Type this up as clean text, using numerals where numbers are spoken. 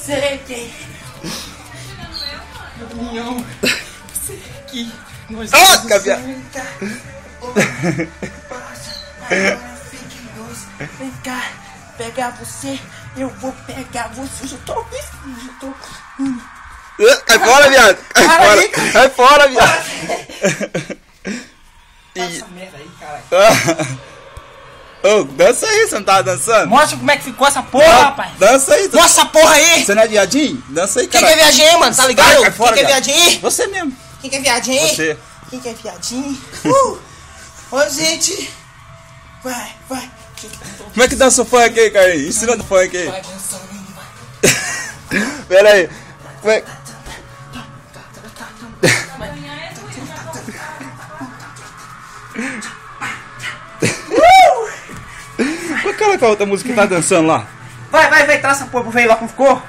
você quem? Opinião. Você que nós Ah, cabia. Vem cá, pegar você, eu vou pegar você. Eu já tô pensando, já tô. Cai fora, viado. Cai Para fora. aí, cara. Cai fora, viado. Essa merda aí, caralho. Ô, dança aí, você não tava dançando? Mostra como é que ficou essa porra, rapaz. Dança aí. Mostra essa porra aí. Você não é viadinho? Dança aí, Quem cara. que é viadinho, mano? Tá ligado? Cai fora, Quem que é viado. viadinho? Você mesmo. Quem que é viadinho? Você. Quem que é viadinho? Ô, gente. Vai. Como é que dança o funk aí, Carlinhos? Ensina o funk aí. Vai dançando aí, vai. Pera aí. Vai. Qual aquela outra música que tá dançando lá? Vai, traz essa porra pro velho lá como ficou.